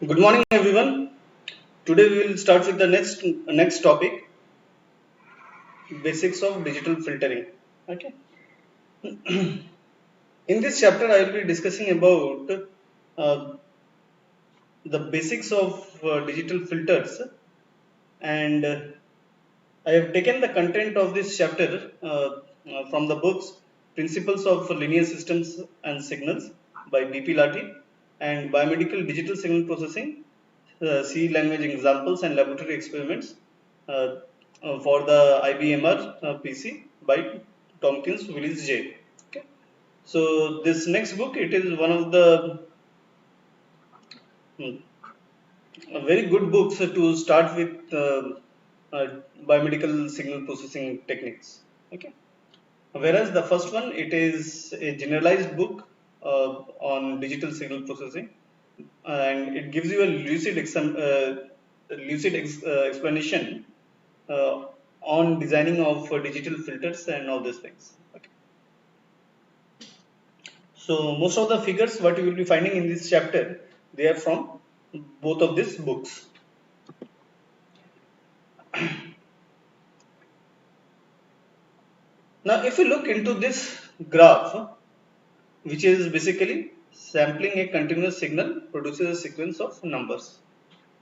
Good morning, everyone. Today we will start with the next topic: basics of digital filtering. Okay. In this chapter, I will be discussing about uh, the basics of digital filters, and I have taken the content of this chapter from the books "Principles of Linear Systems and Signals" by B.P. Lati and "Biomedical Digital Signal Processing: C language examples and laboratory experiments uh, for the IBMR PC by Tompkins Willis J. Okay. So this next book, it is one of the mm, very good books to start with uh, biomedical signal processing techniques. Okay. Whereas the first one, it is a generalized book on digital signal processing, and it gives you a explanation uh, on designing of digital filters and all these things. Okay. So most of the figures what you will be finding in this chapter, they are from both of these books. Now, if you look into this graph, which is basically sampling a continuous signal produces a sequence of numbers.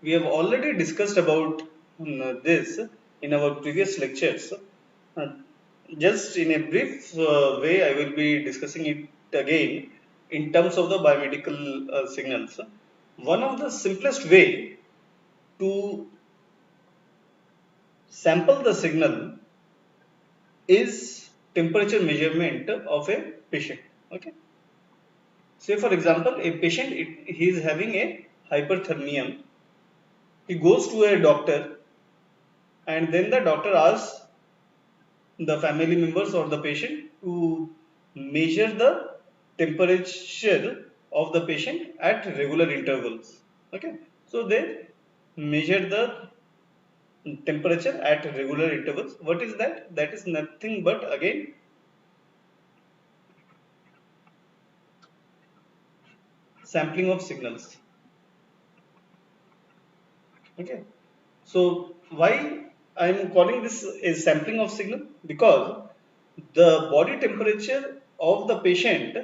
We have already discussed about this in our previous lectures. Uh, just in a brief way, I will be discussing it again in terms of the biomedical signals. One of the simplest way to sample the signal is temperature measurement of a patient. Okay. Say for example, a patient he is having a hyperthermia. He goes to a doctor, and then the doctor asks the family members or the patient to measure the temperature of the patient at regular intervals. Okay, so they measure the temperature at regular intervals. What is that? That is nothing but again sampling of signals. Okay, so why I am calling this a sampling of signal? Because the body temperature of the patient,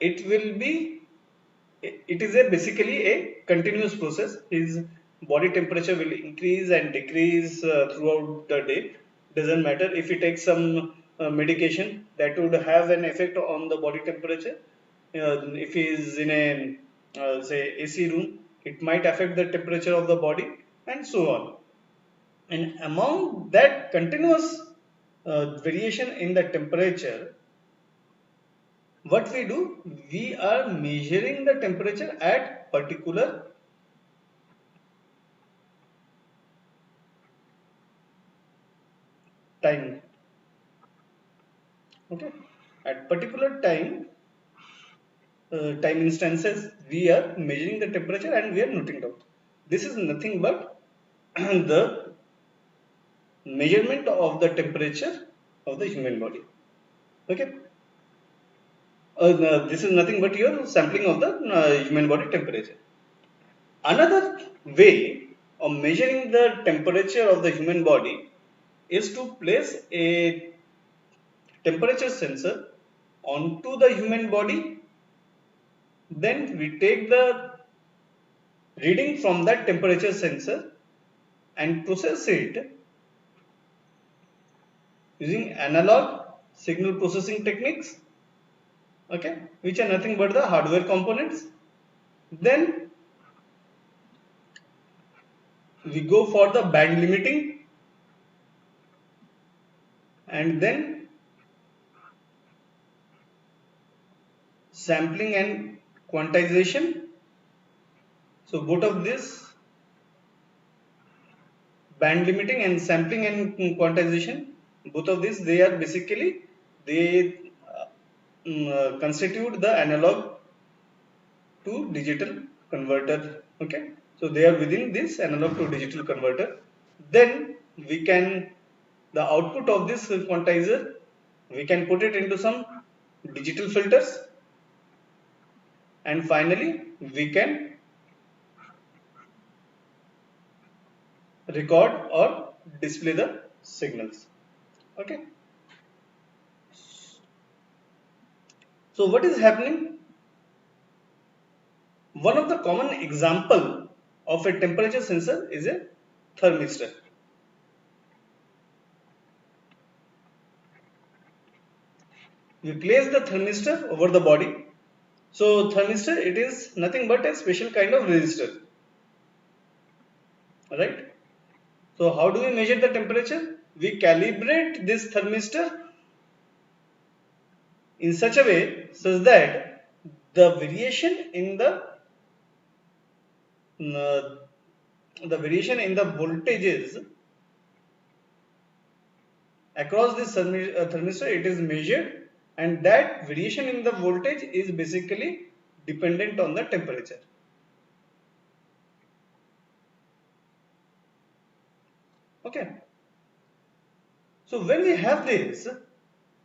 it will be, it is a basically a continuous process. His body temperature will increase and decrease throughout the day. Doesn't matter if he takes some medication that would have an effect on the body temperature. If he is in a say AC room, it might affect the temperature of the body, and so on. And among that continuous variation in the temperature, what we do, we are measuring the temperature at particular time. Okay, at particular time instances, we are measuring the temperature and we are noting down. This is nothing but the measurement of the temperature of the human body. Okay, no, this is nothing but your sampling of the human body temperature. Another way of measuring the temperature of the human body is to place a temperature sensor onto the human body. Then we take the reading from that temperature sensor and process it using analog signal processing techniques, okay, which are nothing but the hardware components. Then we go for the band limiting, and then sampling and quantization. So both of this, band limiting and sampling and quantization, both of these, they are basically, they constitute the analog to digital converter. Okay, so they are within this analog to digital converter. Then we can, the output of this quantizer, we can put it into some digital filters, and finally we can record or display the signals. Okay. So what is happening? One of the common example of a temperature sensor is a thermistor. We place the thermistor over the body. So thermistor, it is nothing but a special kind of resistor, right? So how do we measure the temperature? We calibrate this thermistor in such a way such that the variation in uh, the voltages across this thermistor, it is measured, and that variation in the voltage is basically dependent on the temperature. Okay. So when we have this,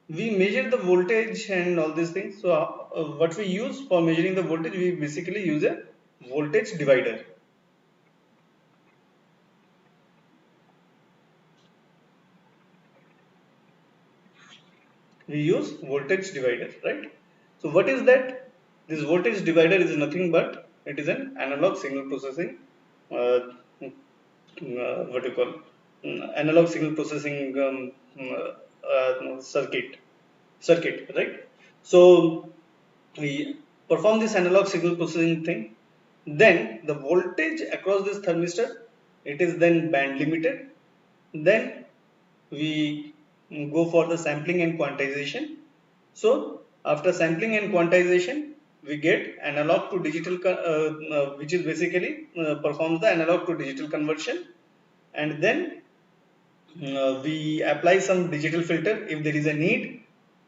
we measure the voltage and all these things. So what we use for measuring the voltage, we basically use a voltage divider. We use voltage divider, right? So what is that? This voltage divider is nothing but it is an analog signal processing, what do you call, analog signal processing circuit, right? So we perform this analog signal processing thing. Then the voltage across this thermistor, it is then band limited. Then we go for the sampling and quantization. So after sampling and quantization, we get analog to digital, which is basically performs the analog to digital conversion, and then we apply some digital filter if there is a need,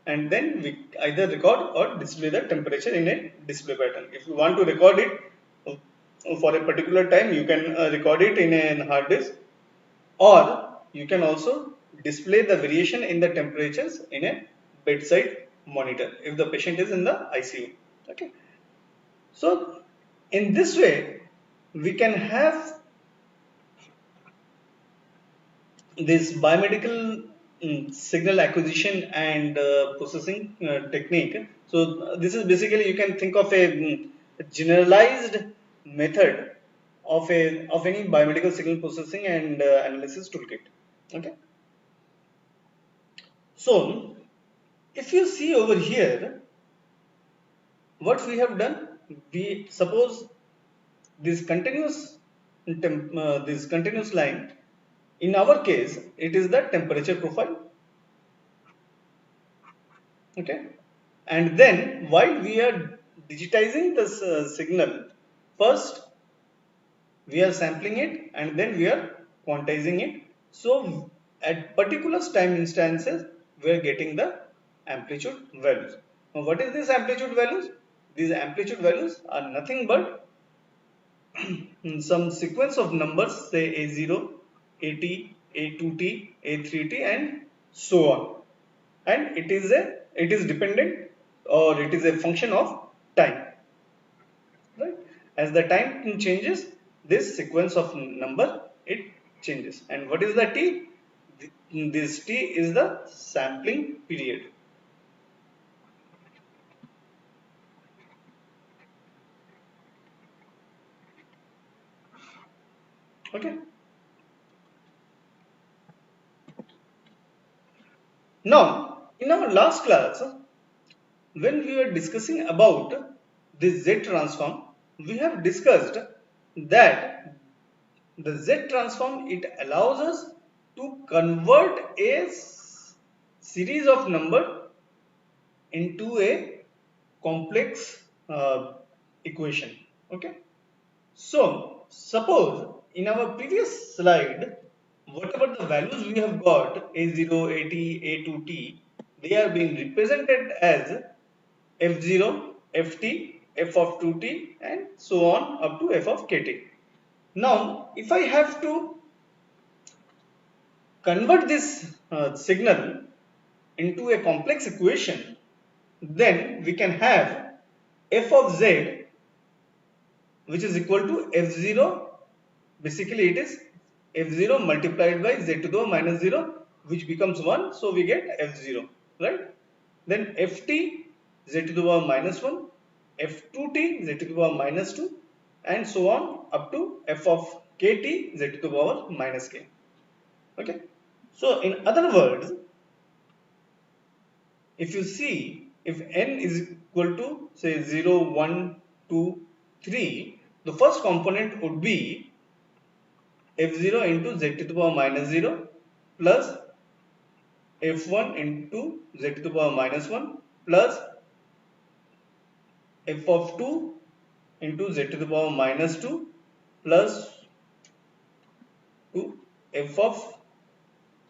and then we either record or display the temperature in a display pattern. If you want to record it for a particular time, you can record it in a hard disk, or you can also display the variation in the temperatures in a bedside monitor if the patient is in the ICU. Okay. So in this way, we can have this biomedical signal acquisition and processing technique. So this is basically, you can think of a generalized method of any biomedical signal processing and analysis toolkit. Okay. So if you see over here, what we have done, we suppose this this continuous line. In our case, it is the temperature profile. Okay. And then while we are digitizing this signal, first we are sampling it and then we are quantizing it. So at particular time instances, we are getting the amplitude values. Now what is this amplitude values? These amplitude values are nothing but some sequence of numbers, say A0, AT, A2T, A3T, and so on. And it is dependent, or it is a function of time, right? As the time changes, this sequence of number, it changes. And what is the T? This T is the sampling period. Okay. Now, in our last class, when we were discussing about the Z transform, we have discussed that the Z transform, it allows us to convert a series of number into a complex equation. Okay. So suppose in our previous slide, whatever the values we have got, A0, AT, A2T, they are being represented as F0, Ft, F of 2t, and so on up to F of kt. Now, if I have to convert this signal into a complex equation, then we can have F of z, which is equal to F0, basically it is f0 multiplied by z to the power minus 0, which becomes 1, so we get f0, right? Then ft z to the power minus 1, f2t z to the power minus 2, and so on up to f of kt z to the power minus k. Okay, so in other words, if you see, if n is equal to say 0, 1, 2, 3, the first component would be f0 into z to the power minus 0 plus f1 into z to the power minus 1 plus f of 2 into z to the power minus 2 plus 2 f of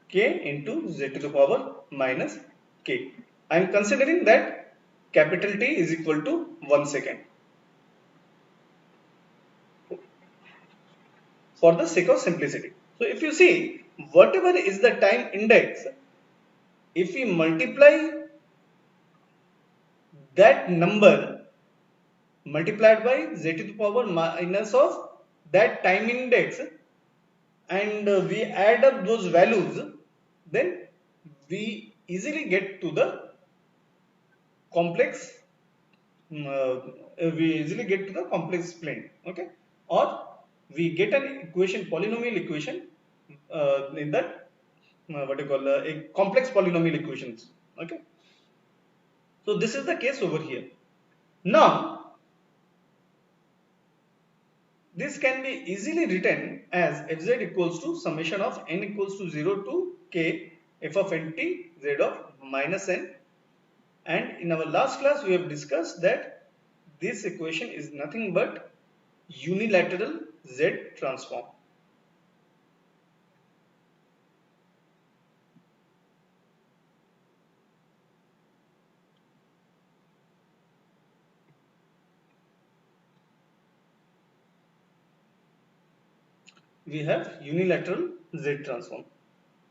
k into z to the power minus k. I am considering that capital T is equal to 1 second for the sake of simplicity. So if you see, whatever is the time index, if we multiply that number multiplied by z to the power minus of that time index, and we add up those values, then we easily get to the complex, we easily get to the complex plane. Okay, or we get an equation, polynomial equation, in that what you call a complex polynomial equations. Okay, so this is the case over here. Now this can be easily written as fz equals to summation of n equals to 0 to k f of nt z of minus n. And in our last class we have discussed that this equation is nothing but unilateral z transform. We have unilateral z transform.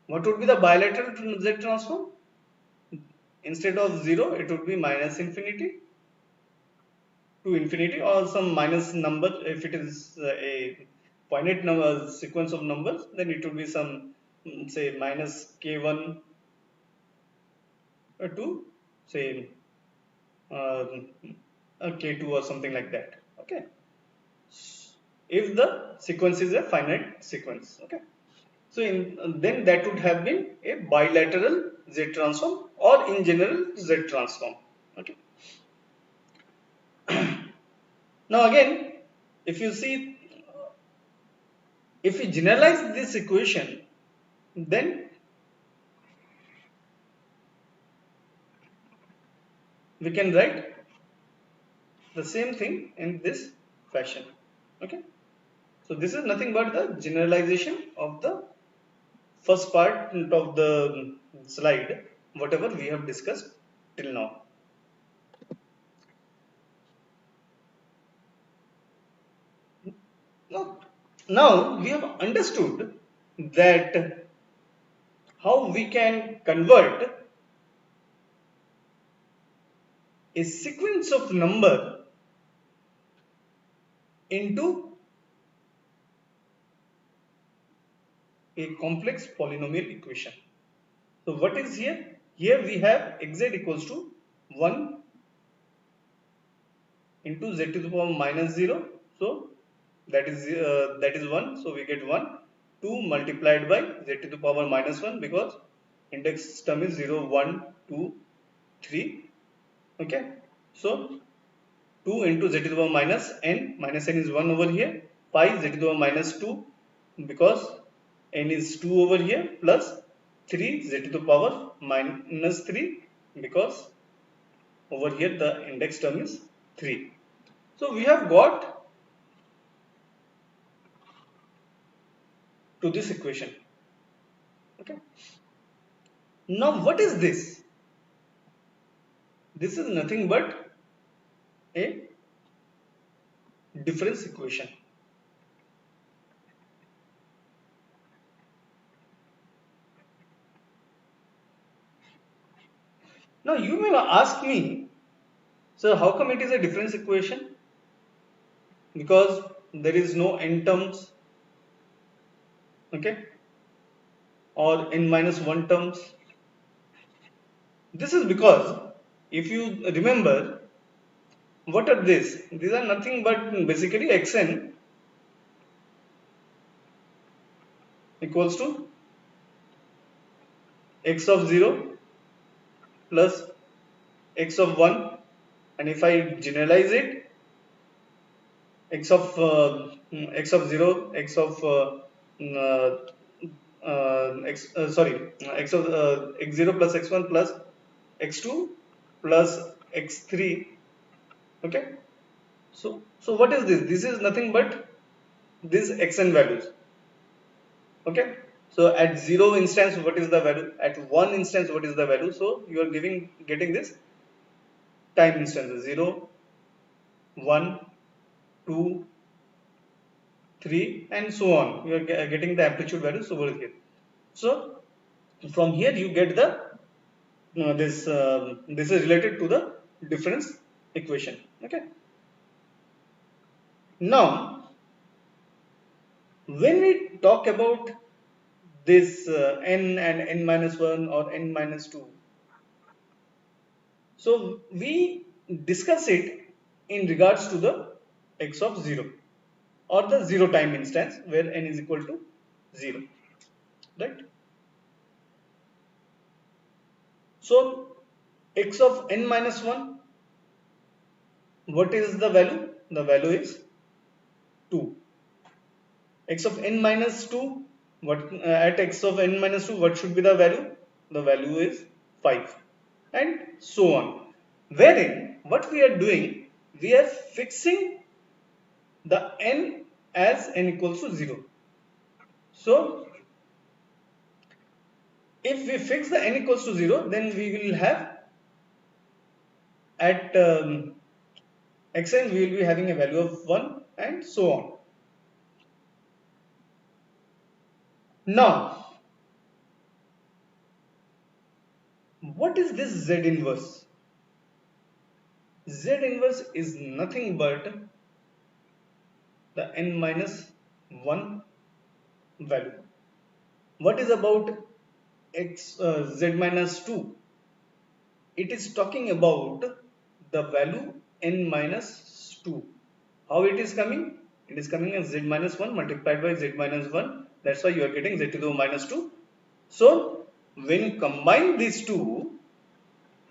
What would be the bilateral z transform? Instead of 0, it would be minus infinity to infinity, or some minus number. If it is a finite number sequence of numbers, then it would be some, say, minus k1 to say uh, k2 or something like that. Okay, if the sequence is a finite sequence. Okay, so then that would have been a bilateral z transform, or in general z transform. Okay, now again, if you see, if we generalize this equation, then we can write the same thing in this fashion. Okay, so this is nothing but the generalization of the first part of the slide, whatever we have discussed till now. Now we have understood that how we can convert a sequence of number into a complex polynomial equation. So what is here? Here we have xz equals to 1 into z to the power minus 0. So that is 1. So we get 1. 2 multiplied by z to the power minus 1, because index term is 0, 1, 2, 3. Okay. So 2 into z to the power minus n is 1 over here. Pi z to the power minus 2, because n is 2 over here, plus 3 z to the power minus 3, because over here the index term is 3. So we have got to this equation. Okay. Now what is this? This is nothing but a difference equation. Now you may ask me, so how come it is a difference equation? Because there is no n terms, okay, or n minus 1 terms. This is because if you remember, what are these? These are nothing but basically xn equals to x of 0 plus x of 1, and if I generalize it, x of 0, x of uh, x of x0 plus x1 plus x2 plus x3, okay. So what is this? This is nothing but these xn values, okay. So at 0 instance, what is the value? At 1 instance, what is the value? So you are getting this time instances: 0, 1, 2, 3, and so on. You are getting the amplitude values over here. So from here you get the this is related to the difference equation, okay. Now when we talk about this n and n minus 1 or n minus 2, so we discuss it in regards to the x of 0 or the 0 time instance where n is equal to 0, right? So x of n minus 1, what is the value? The value is 2. X of n minus 2, what at x of n minus 2, what should be the value? The value is 5, and so on. Wherein what we are doing, we are fixing the n as n equals to 0. So if we fix the n equals to 0, then we will have at xn we will be having a value of 1, and so on. Now what is this Z inverse? Z inverse is nothing but the n minus 1 value. What is about Z minus 2? It is talking about the value n minus 2. How it is coming? It is coming as Z minus 1 multiplied by Z minus 1. That's why you are getting Z to the minus 2. So when you combine these two,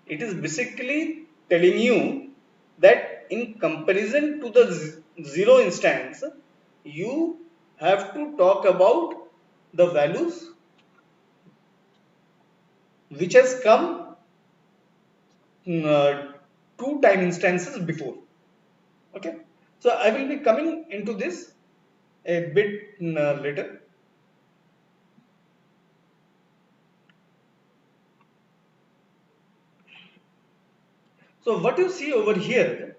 it is basically telling you that in comparison to the 0 instance, you have to talk about the values which has come uh, 2 time instances before, okay. So I will be coming into this a bit later. So what you see over here,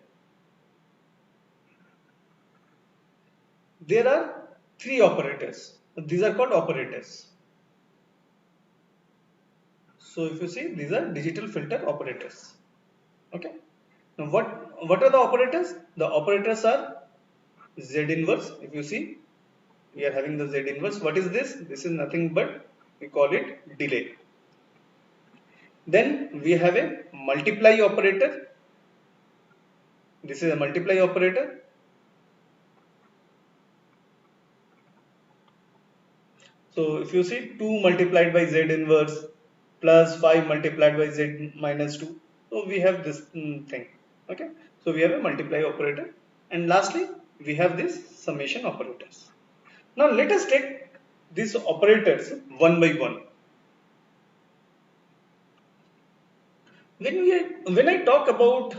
there are 3 operators. These are called operators. So if you see, these are digital filter operators, okay. Now what are the operators? The operators are Z inverse. If you see, we are having the Z inverse. What is this? This is nothing but, we call it delay. Then we have a multiply operator. This is a multiply operator. So if you see, 2 multiplied by Z inverse plus 5 multiplied by Z minus 2. So we have this thing, okay. So we have a multiply operator, and lastly we have this summation operators. Now let us take these operators one by one. When I talk about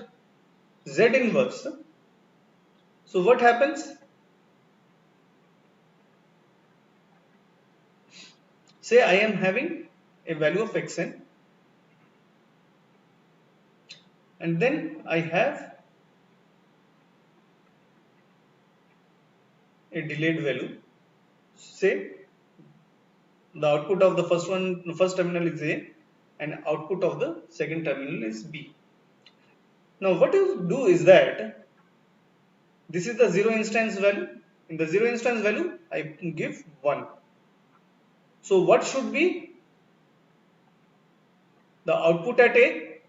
Z inverse, so what happens? Say I am having a value of xn, and then I have a delayed value. Say the output of the first terminal is A, and output of the second terminal is B. Now what you do is that this is the 0 instance value. In the 0 instance value, I give 1. So what should be the output at A?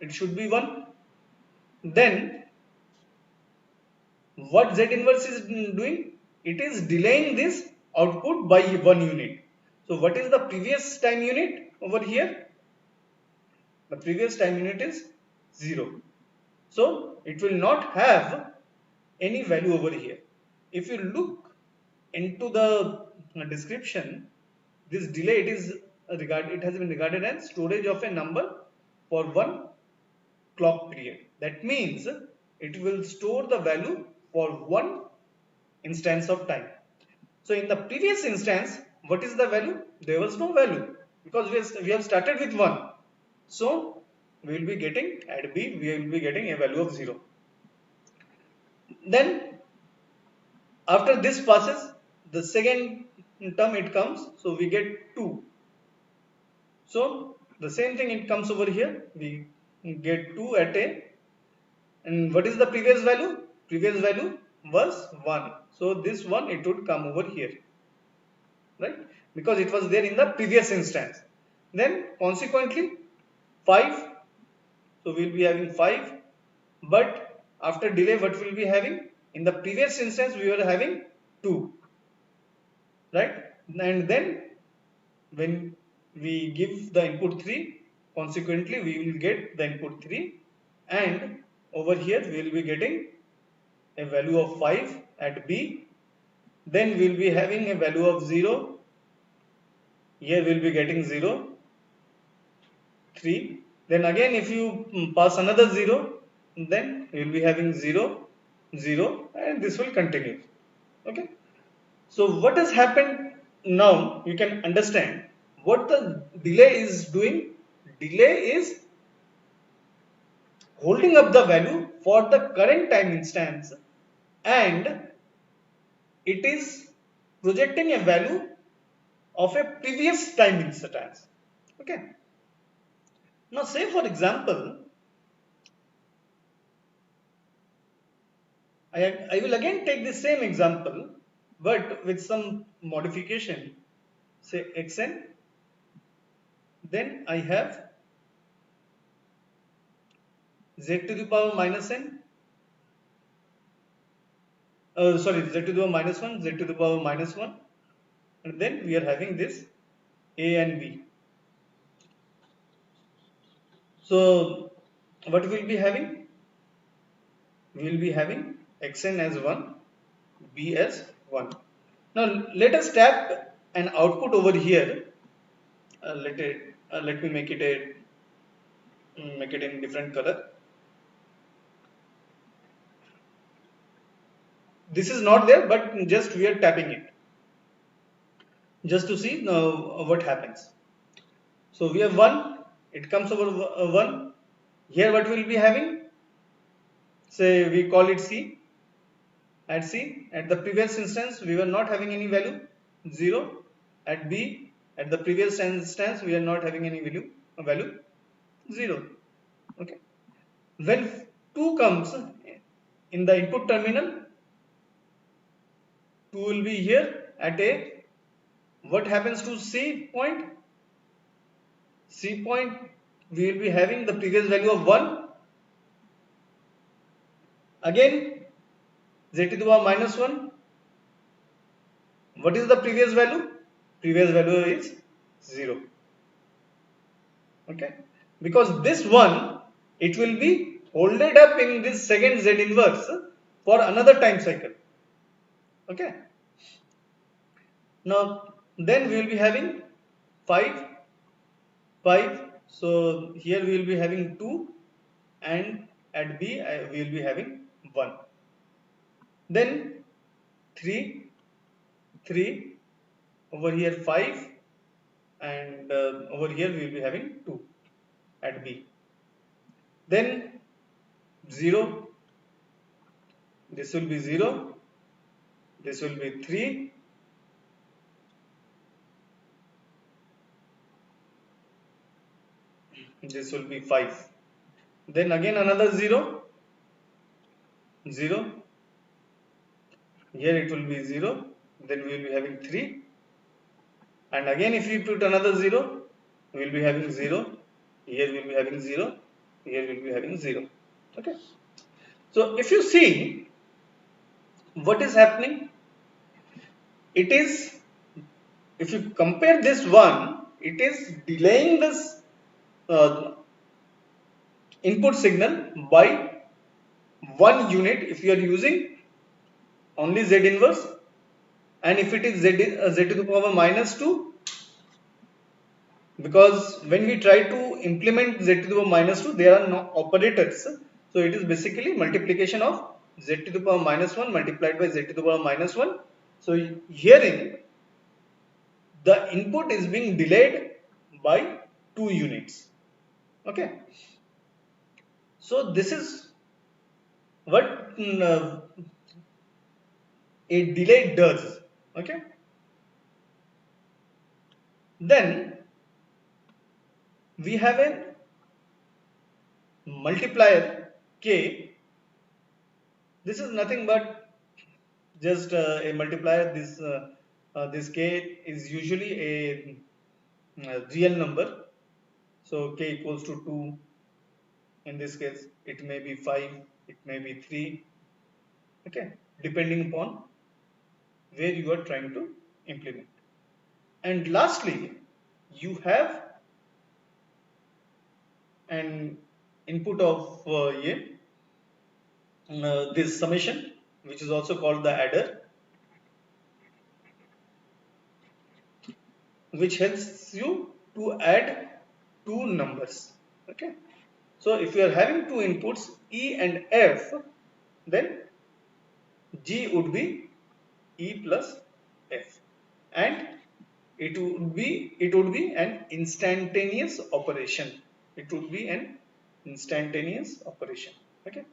It should be 1. Then what Z inverse is doing? It is delaying this output by 1 unit. So what is the previous time unit over here? The previous time unit is 0. So it will not have any value over here. If you look into the description, this delay it has been regarded as storage of a number for one clock period. That means it will store the value for one instance of time. So in the previous instance, what is the value? There was no value because we have started with 1. So we will be getting at B, we will be getting a value of 0. Then after this passes, the second term it comes, so we get 2. So the same thing it comes over here, we get 2 at A. And what is the previous value? Previous value was 1. So this one it would come over here, right? Because it was there in the previous instance. Then consequently 5. So we will be having 5. But after delay what we will be having? In the previous instance we were having 2. Right? And then when we give the input 3, consequently we will get the input 3, and over here we will be getting a value of 5 at B. Then we will be having a value of 0. Here we will be getting 0, 3. Then again if you pass another 0, then we will be having 0, 0, and this will continue. Okay. So what has happened now? You can understand what the delay is doing. Delay is holding up the value for the current time instance, and it is projecting a value of a previous time instance. Okay. Now say for example, I will again take the same example but with some modification. Say xn, then I have z to the power minus n, sorry, z to the power minus 1, z to the power minus 1, and then we are having this a and b. So what we will be having? We will be having xn as 1, b as 1. Now let us tap an output over here. Let me make it in different color. This is not there, but just we are tapping it just to see what happens. So we have 1, it comes over 1. Here what we will be having? Say we call it C. At C, at the previous instance we were not having any value, 0. At B, at the previous instance we are not having any value 0. Okay. When 2 comes in the input terminal, 2 will be here at A. What happens to C point? C point we will be having the previous value of 1. Again z to the power minus 1. What is the previous value? Previous value is 0. Okay. Because this one, it will be holded up in this second z inverse for another time cycle. Okay. Now then we will be having 5. So here we will be having 2, and at B we will be having 1. Then 3, over here 5, and over here we will be having 2 at B. Then 0, this will be 0, this will be 3, this will be 5. Then again another 0, 0, here it will be 0, then we will be having 3, And again, if you put another 0, we will be having 0. Here we will be having 0. Here we will be having 0. Okay. So if you see what is happening, it is, if you compare this one, it is delaying this uh, input signal by 1 unit if you are using only Z inverse, and if it is Z to the power minus 2, because when we try to implement Z to the power minus 2, there are no operators. So it is basically multiplication of Z to the power minus 1 multiplied by Z to the power minus 1. So herein the input is being delayed by 2 units. Okay. So this is what a delay does. Okay. Then we have a multiplier K. This is nothing but just a multiplier. This K is usually a real number. So K equals to 2. In this case, it may be 5, it may be 3. Okay, depending upon where you are trying to implement. And lastly, you have an input of this summation, which is also called the adder, which helps you to add two numbers. Okay, so if you are having two inputs E and F, then G would be E plus F, and it would be an instantaneous operation. It would be an instantaneous operation. Okay.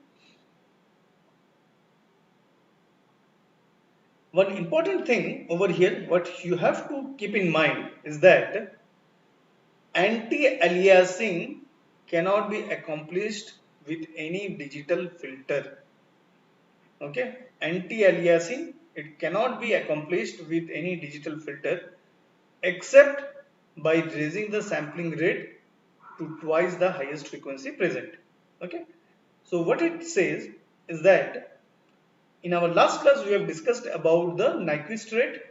One important thing over here, what you have to keep in mind is that anti-aliasing cannot be accomplished with any digital filter. Okay, anti-aliasing, it cannot be accomplished with any digital filter except by raising the sampling rate to twice the highest frequency present. Okay, so what it says is that in our last class we have discussed about the Nyquist rate.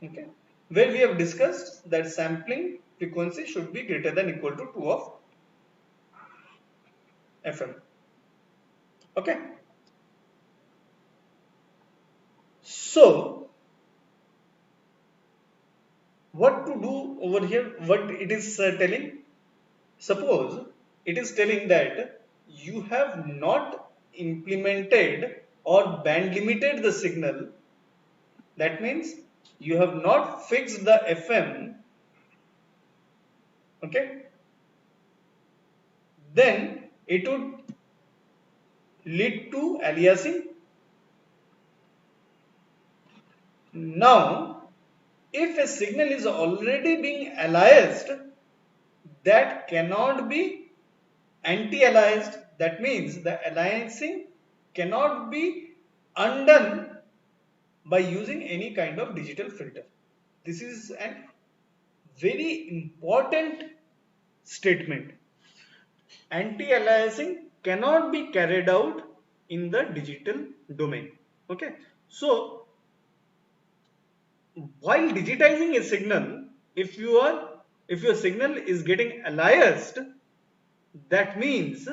Okay, where we have discussed that sampling frequency should be greater than equal to 2 of FM. Okay, so what to do over here? What it is telling? Suppose it is telling that you have not implemented or band limited the signal. That means you have not fixed the FM. Okay, then it would lead to aliasing. Now, if a signal is already being aliased, that cannot be anti-aliased. That means the aliasing cannot be undone by using any kind of digital filter. This is a very important statement. Anti-aliasing cannot be carried out in the digital domain. Okay, so while digitizing a signal, if your signal is getting aliased, that means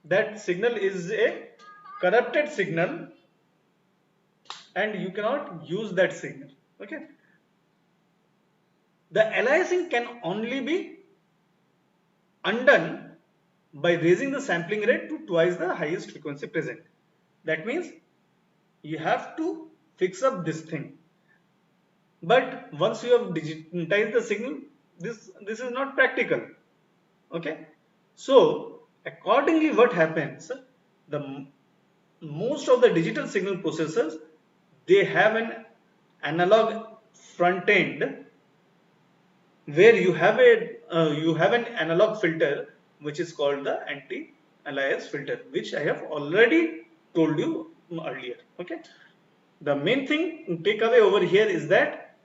that signal is a corrupted signal and you cannot use that signal. Okay, the aliasing can only be undone by raising the sampling rate to twice the highest frequency present. That means you have to fix up this thing. But once you have digitized the signal, this is not practical. Okay, so accordingly what happens, the most of the digital signal processors, they have an analog front end where you have an analog filter which is called the anti-alias filter, which I have already told you earlier. Okay. The main thing takeaway over here is that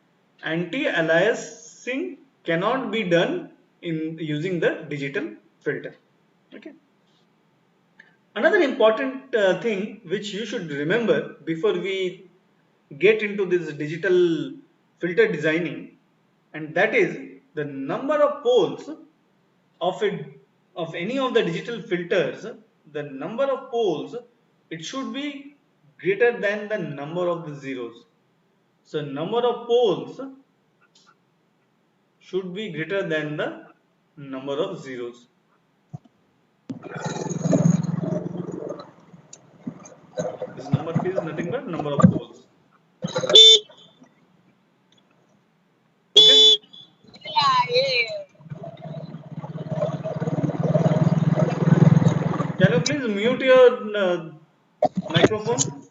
anti-aliasing cannot be done in using the digital filter. Okay. Another important thing which you should remember before we get into this digital filter designing, and that is the number of poles of it, of any of the digital filters. The number of poles, it should be greater than the number of the zeros. So number of poles should be greater than the number of zeros. This number is nothing but number of poles. Okay. Can you please mute your microphone?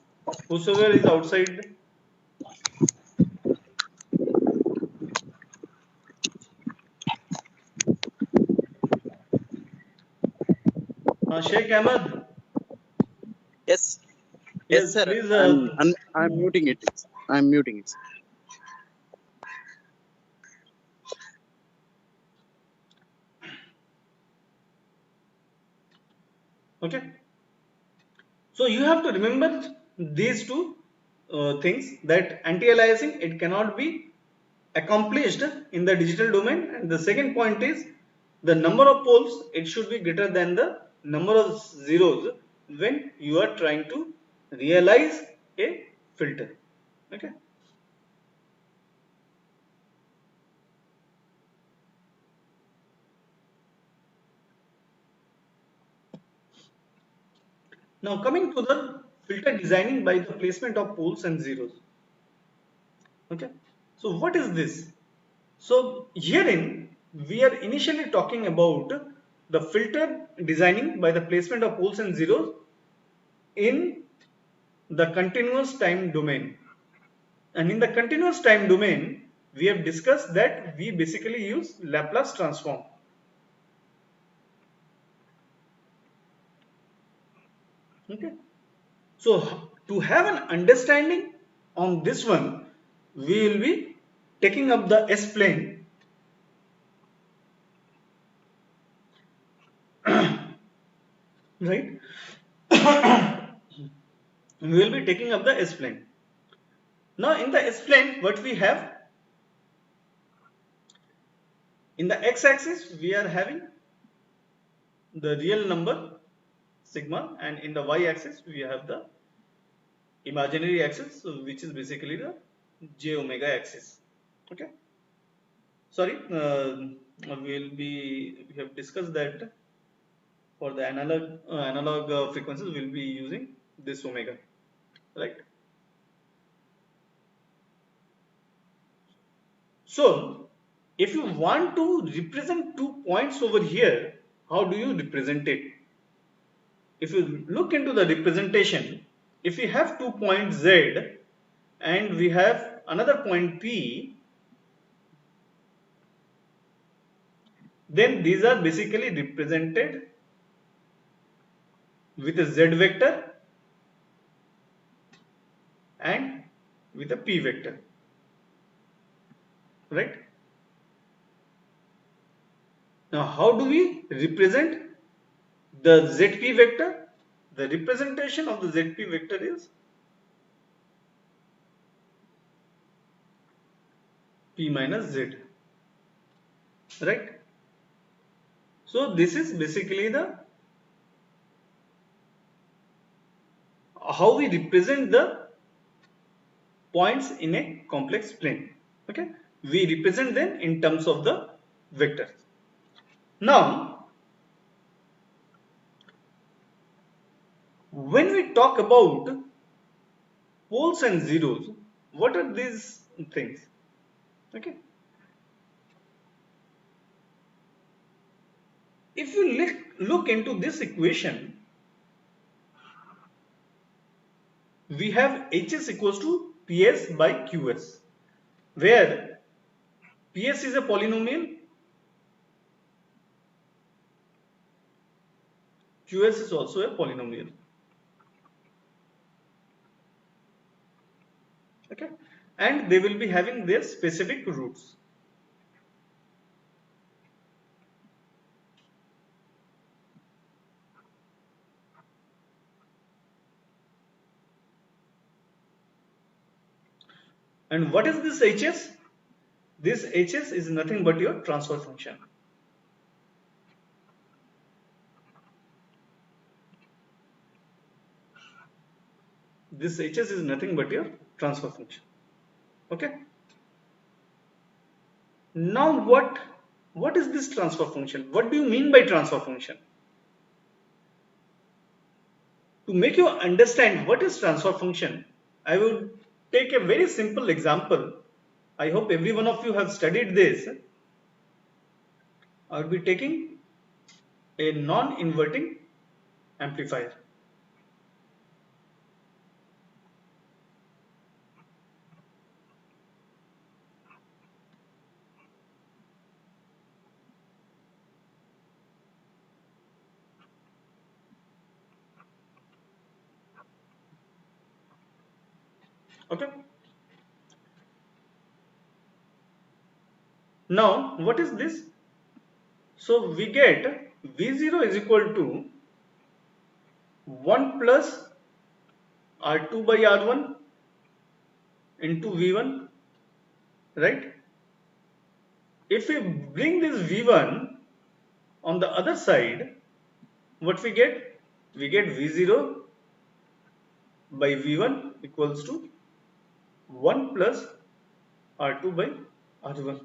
Whosoever is outside. Sheikh Ahmed. Yes, yes, Yes, sir. please. I'm muting it. I'm muting it. Okay. So you have to remember these two things, that anti-aliasing, it cannot be accomplished in the digital domain, and the second point is the number of poles, it should be greater than the number of zeros when you are trying to realize a filter. Okay. Now coming to the filter designing by the placement of poles and zeros. Okay. So what is this? So herein we are initially talking about the filter designing by the placement of poles and zeros in the continuous time domain. And in the continuous time domain, we have discussed that we basically use Laplace transform. Okay. So to have an understanding on this one, we will be taking up the S plane. Right? We will be taking up the S plane. Now in the S plane, what we have, in the x-axis we are having the real number sigma, and in the y-axis we have the imaginary axis, so which is basically the j omega axis. Okay. Sorry, we have discussed that for the analog frequencies we'll be using this omega, right? So if you want to represent 2 points over here, how do you represent it? If you look into the representation, if we have 2 points Z and we have another point P, then these are basically represented with a Z vector and with a P vector, right? Now how do we represent the ZP vector? The representation of the ZP vector is P minus Z, right? So this is basically the how we represent the points in a complex plane. Okay, we represent them in terms of the vectors. Now when we talk about poles and zeros, what are these things? Okay, if you look into this equation, we have Hs equals to Ps by Qs, where Ps is a polynomial, Qs is also a polynomial. Okay, and they will be having their specific roots. And what is this HS? This HS is nothing but your transfer function. This HS is nothing but your transfer function. Okay. Now what is this transfer function? What do you mean by transfer function? To make you understand what is transfer function, I will take a very simple example. I hope every one of you have studied this. I will be taking a non-inverting amplifier. Okay. Now what is this? So we get V0 is equal to 1 plus R2 by R1 into V1, right? If we bring this V1 on the other side, what we get? We get V0 by V1 equals to 1 plus R2 by R1.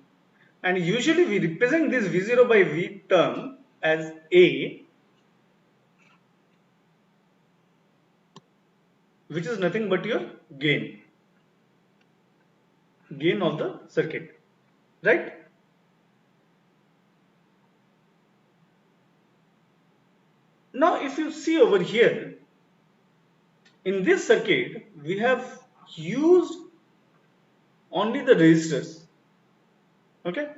And usually we represent this V0 by V term as A, which is nothing but your gain of the circuit, right? Now if you see over here, in this circuit we have used only the resistors, okay,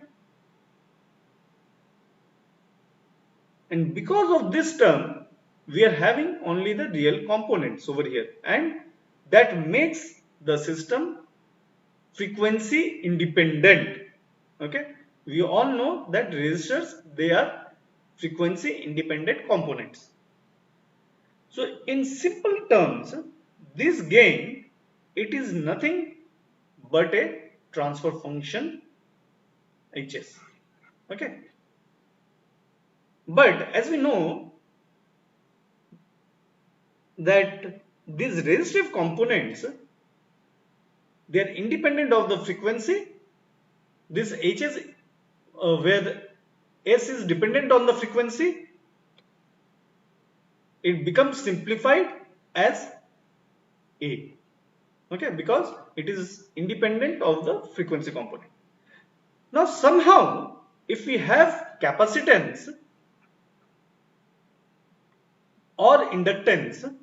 and because of this term we are having only the real components over here, and that makes the system frequency independent. Okay, we all know that resistors, they are frequency independent components. So in simple terms, this gain, it is nothing but a transfer function HS. Okay, but as we know that these resistive components, they are independent of the frequency. This HS, where the S is dependent on the frequency, it becomes simplified as A. Okay, because it is independent of the frequency component. Now somehow if we have capacitance or inductance,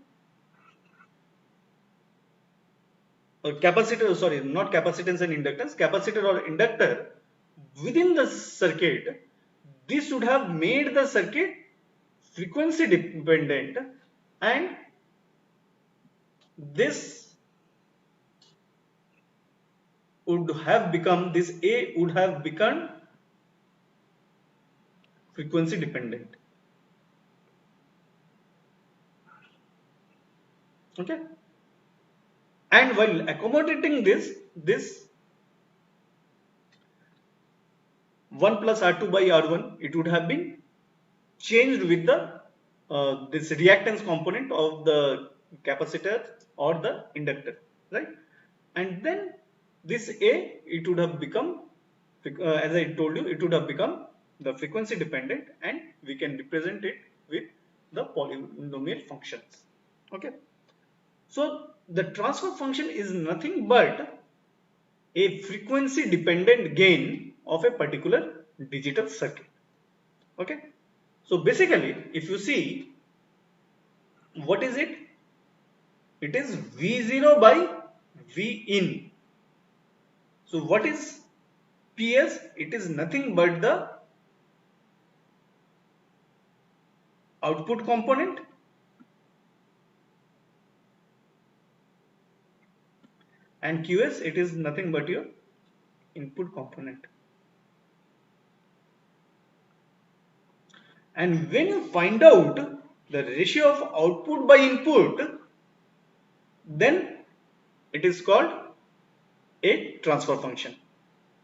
or capacitor, sorry, not capacitance and inductance, capacitor or inductor within the circuit, this would have made the circuit frequency dependent, and this would have become, this A would have become frequency dependent. Okay, and while accommodating this 1 plus R2 by R1, it would have been changed with the this reactance component of the capacitor or the inductor, right? And then this A, it would have become, as I told you, it would have become the frequency dependent, and we can represent it with the polynomial functions. Okay, so the transfer function is nothing but a frequency dependent gain of a particular digital circuit. Okay, so basically if you see, what is it? It is V0 by V in. So what is PS? It is nothing but the output component and QS, it is nothing but your input component. And when you find out the ratio of output by input, then it is called a transfer function.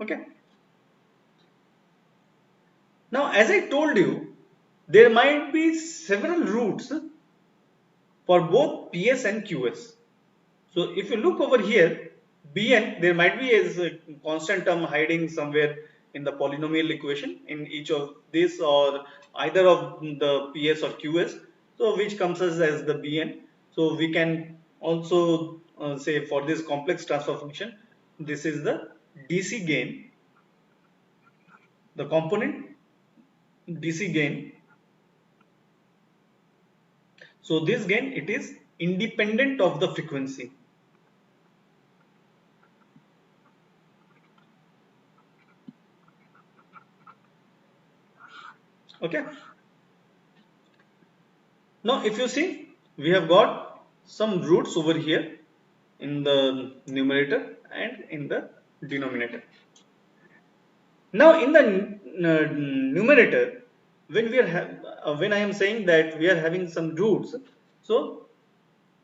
Okay. Now, as I told you, there might be several routes for both PS and QS. So if you look over here, Bn, there might be a constant term hiding somewhere in the polynomial equation in each of this, or either of the PS or QS, so which comes as the Bn. So we can also say for this complex transfer function, this is the DC gain, the component DC gain. So this gain, it is independent of the frequency. Okay. Now if you see, we have got some roots over here in the numerator and in the denominator. Now in the numerator, when we are when I am saying that we are having some roots, so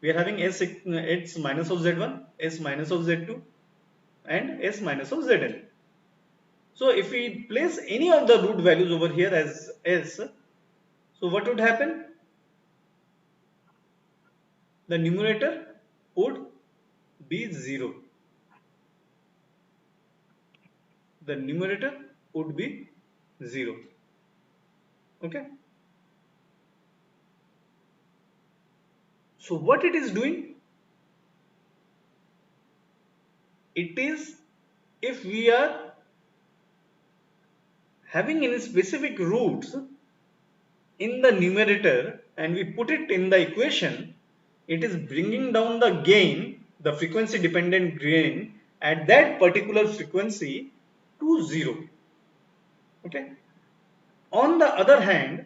we are having s minus of z1, s minus of z2, and s minus of zn. So if we place any of the root values over here as s, so what would happen? The numerator would be 0. The numerator would be 0. Okay. So what it is doing? It is, if we are having any specific roots in the numerator and we put it in the equation, it is bringing down the gain, the frequency dependent gain at that particular frequency to 0. Okay. On the other hand,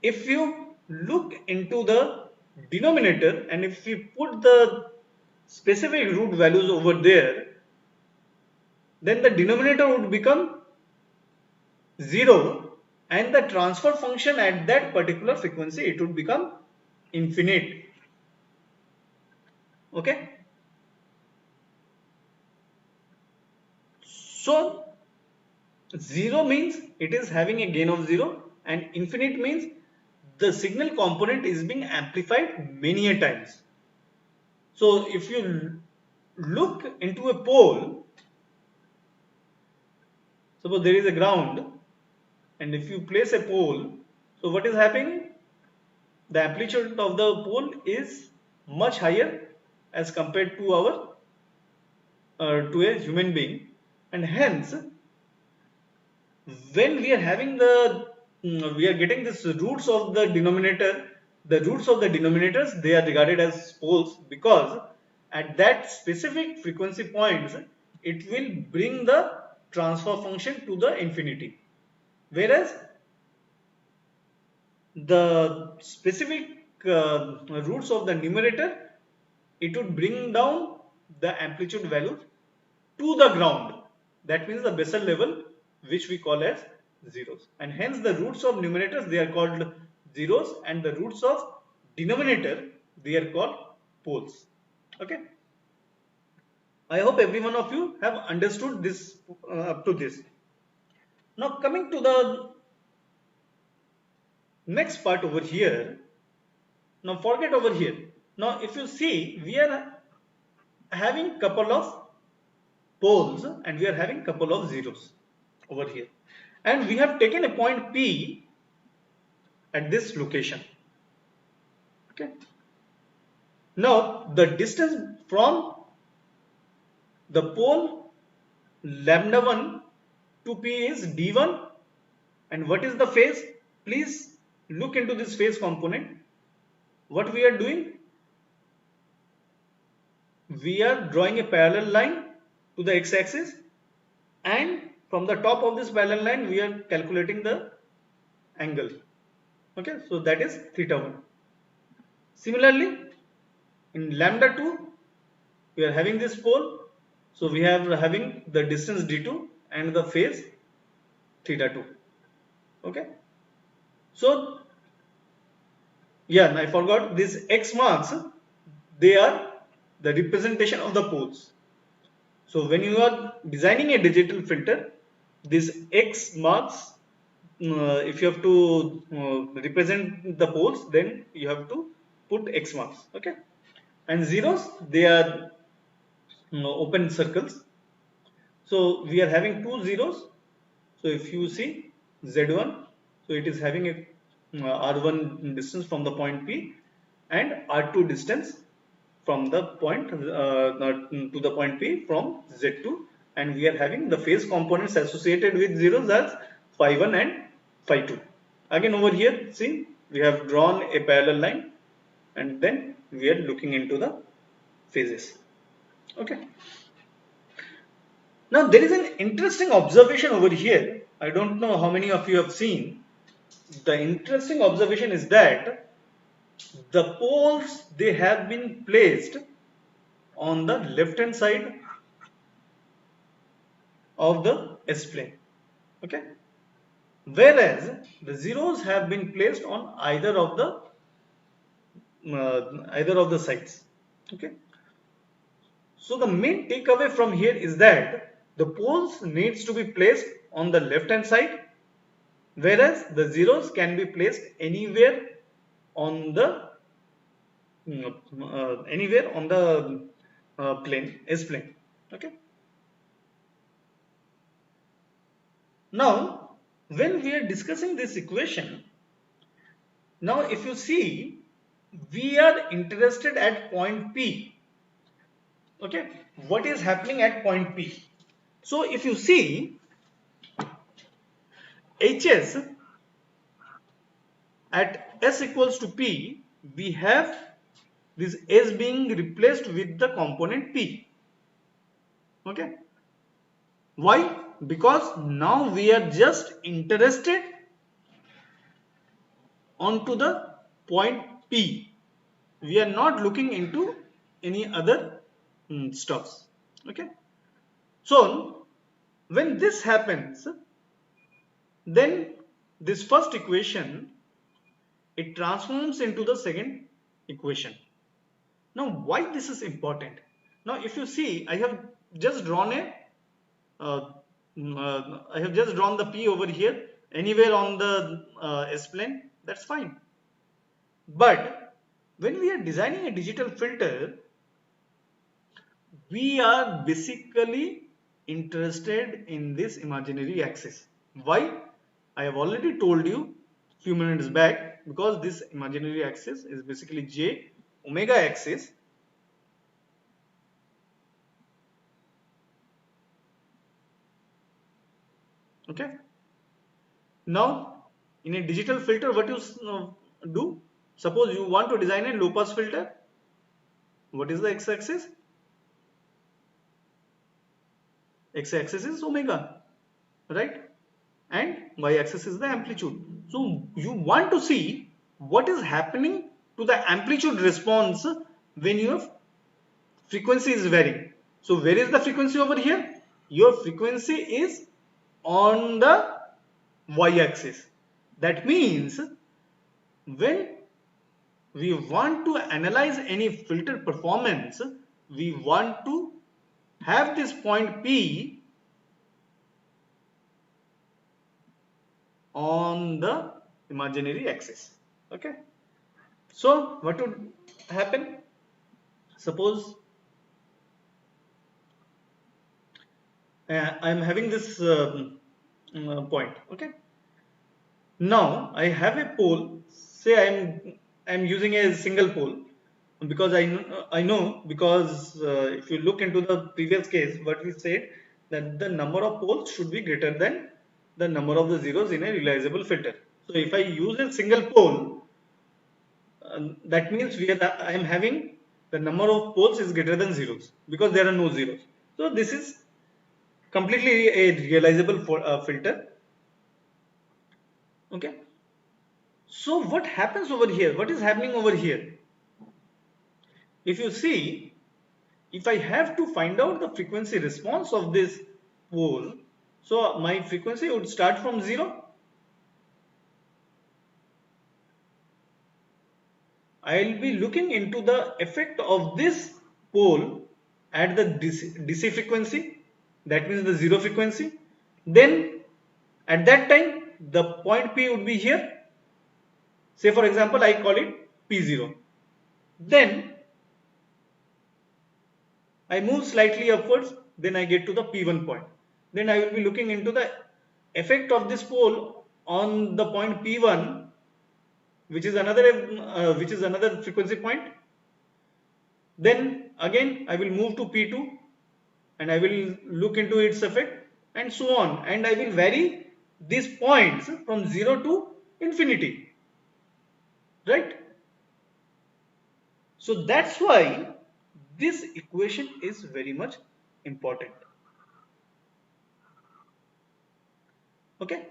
if you look into the denominator and if we put the specific root values over there, then the denominator would become 0 and the transfer function at that particular frequency, it would become infinite. Okay. So 0 means it is having a gain of 0 and infinite means the signal component is being amplified many a times. So if you look into a pole, suppose there is a ground and if you place a pole, so what is happening? The amplitude of the pole is much higher as compared to our to a human being, and hence when we are having the we are getting this roots of the denominator, the roots of the denominators, they are regarded as poles because at that specific frequency points it will bring the transfer function to the infinity, whereas the specific roots of the numerator, it would bring down the amplitude value to the ground. That means the Bessel level, which we call as zeros. And hence the roots of numerators, they are called zeros, and the roots of denominator, they are called poles. Okay. I hope every one of you have understood this up to this. Now coming to the next part over here. Now forget over here. Now if you see, we are having couple of poles and we are having couple of zeros over here, and we have taken a point P at this location. Okay. Now the distance from the pole lambda 1 to P is d1, and what is the phase? Please look into this phase component. What we are doing? We are drawing a parallel line to the x-axis, and from the top of this parallel line we are calculating the angle. Okay, so that is theta 1. Similarly, in lambda 2 we are having this pole, so we have having the distance d2 and the phase theta 2. Okay, so yeah, and I forgot these x marks, they are the representation of the poles. So when you are designing a digital filter, this x marks, if you have to represent the poles, then you have to put x marks. Okay, and zeros, they are open circles. So we are having two zeros. So if you see Z1, so it is having a R1 distance from the point P and R2 distance from the point to the point P from Z2, and we are having the phase components associated with zeros as phi 1 and phi 2. Again over here, see, we have drawn a parallel line and then we are looking into the phases. Okay. Now there is an interesting observation over here. I don't know how many of you have seen. The interesting observation is that the poles, they have been placed on the left hand side of the S-plane. Okay. Whereas the zeros have been placed on either of the sides. Okay. So the main takeaway from here is that the poles needs to be placed on the left hand side, whereas the zeros can be placed anywhere on the plane, S plane. Okay. Now, when we are discussing this equation, now if you see, we are interested at point P. Okay, what is happening at point P? So if you see, Hs at S equals to P, we have this S being replaced with the component P. Okay. Why? Because now we are just interested onto the point P. We are not looking into any other stuffs. Okay. So when this happens, then this first equation, it transforms into the second equation. Now why this is important? Now if you see, I have just drawn the P over here anywhere on the S plane, that's fine. But when we are designing a digital filter, we are basically interested in this imaginary axis. Why? I have already told you few minutes back, because this imaginary axis is basically J omega axis. Okay. Now, in a digital filter, what you do? Suppose you want to design a low pass filter. What is the x-axis? X-axis is omega, right? And y-axis is the amplitude. So you want to see what is happening to the amplitude response when your frequency is varying. So where is the frequency over here? Your frequency is on the y-axis. That means when we want to analyze any filter performance, we want to have this point P on the imaginary axis. Okay. So what would happen? Suppose I am having this point. Okay. Now I have a pole. Say I'm using a single pole, because I know because if you look into the previous case, what we said, that the number of poles should be greater than the number of the zeros in a realizable filter. So if I use a single pole, that means I am having the number of poles is greater than zeros, because there are no zeros. So this is completely a realizable filter. Okay. So what happens over here? What is happening over here? If you see, if I have to find out the frequency response of this pole, so my frequency would start from 0. I'll be looking into the effect of this pole at the DC frequency, that means the 0 frequency. Then at that time the point P would be here. Say for example I call it P0. Then I move slightly upwards, then I get to the P1 point. Then I will be looking into the effect of this pole on the point P1, which is another frequency point. Then again I will move to P2 and I will look into its effect, and so on, and I will vary these points from 0 to infinity, right? So that's why this equation is very much important. Okay.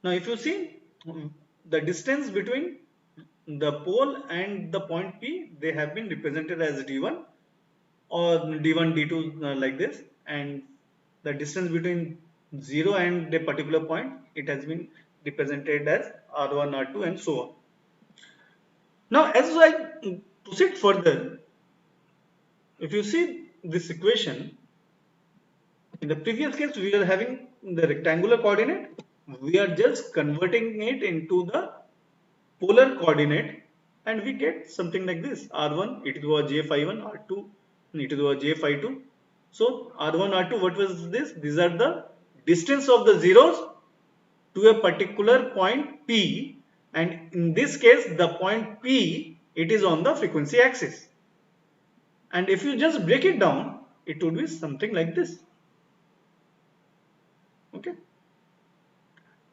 Now if you see the distance between the pole and the point P, they have been represented as d1 or d1 d2 like this, and the distance between 0 and a particular point, it has been represented as r1 r2 and so on. Now as I proceed further, if you see this equation, in the previous case we are having the rectangular coordinate, we are just converting it into the polar coordinate, and we get something like this: r1 e to the power j phi 1, r2 e to the power j phi 2. So r1 r2, what was this? These are the distance of the zeros to a particular point P, and in this case the point P, it is on the frequency axis. And if you just break it down, it would be something like this. Okay.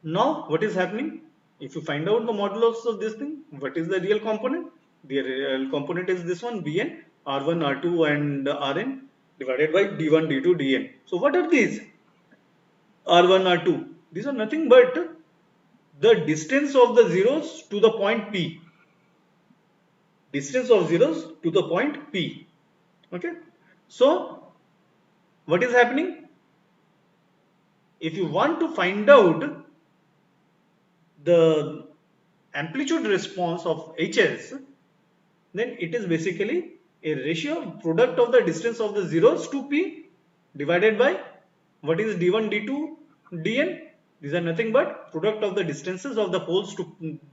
Now what is happening? If you find out the modulus of this thing, what is the real component? The real component is this one, Bn, R1, R2 and Rn divided by D1, D2, Dn. So what are these? R1, R2. These are nothing but the distance of the zeros to the point P. Distance of zeros to the point P. Okay. So what is happening? If you want to find out the amplitude response of Hs, then it is basically a ratio product of the distance of the zeros to P divided by what is d1, d2, dn. These are nothing but product of the distances of the poles to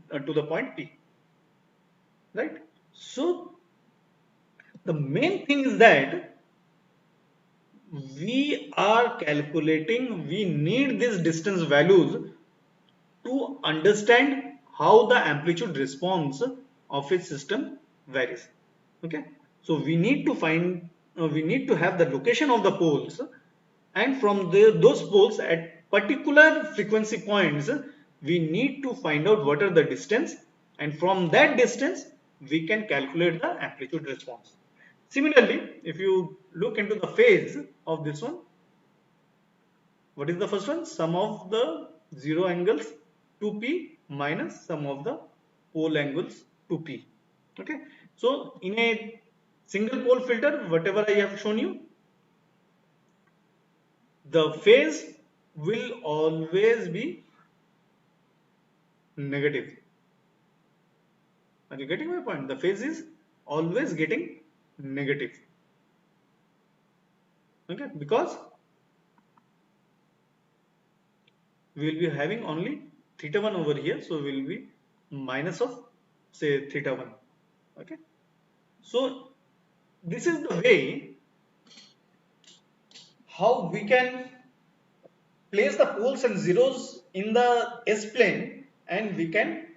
the point P, right? So the main thing is that we are calculating, we need these distance values to understand how the amplitude response of a system varies. Okay, so we need to find, we need to have the location of the poles, and from those poles at particular frequency points, we need to find out what are the distance, and from that distance we can calculate the amplitude response. Similarly, if you look into the phase of this one, what is the first one? Sum of the zero angles to P minus sum of the pole angles to P. Okay, so in a single pole filter, whatever I have shown you, the phase will always be negative. Are you getting my point? The phase is always getting negative. Okay, because we will be having only theta 1 over here, so we will be minus of say theta 1. Okay, so this is the way how we can place the poles and zeros in the S-plane, and we can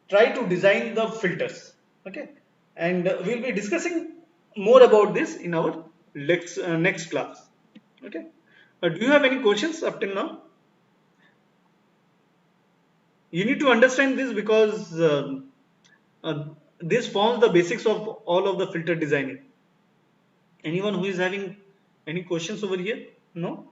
try to design the filters. Okay, and we'll be discussing more about this in our next class. Okay, do you have any questions up till now? You need to understand this because this forms the basics of all of the filter designing. Anyone who is having any questions over here? No?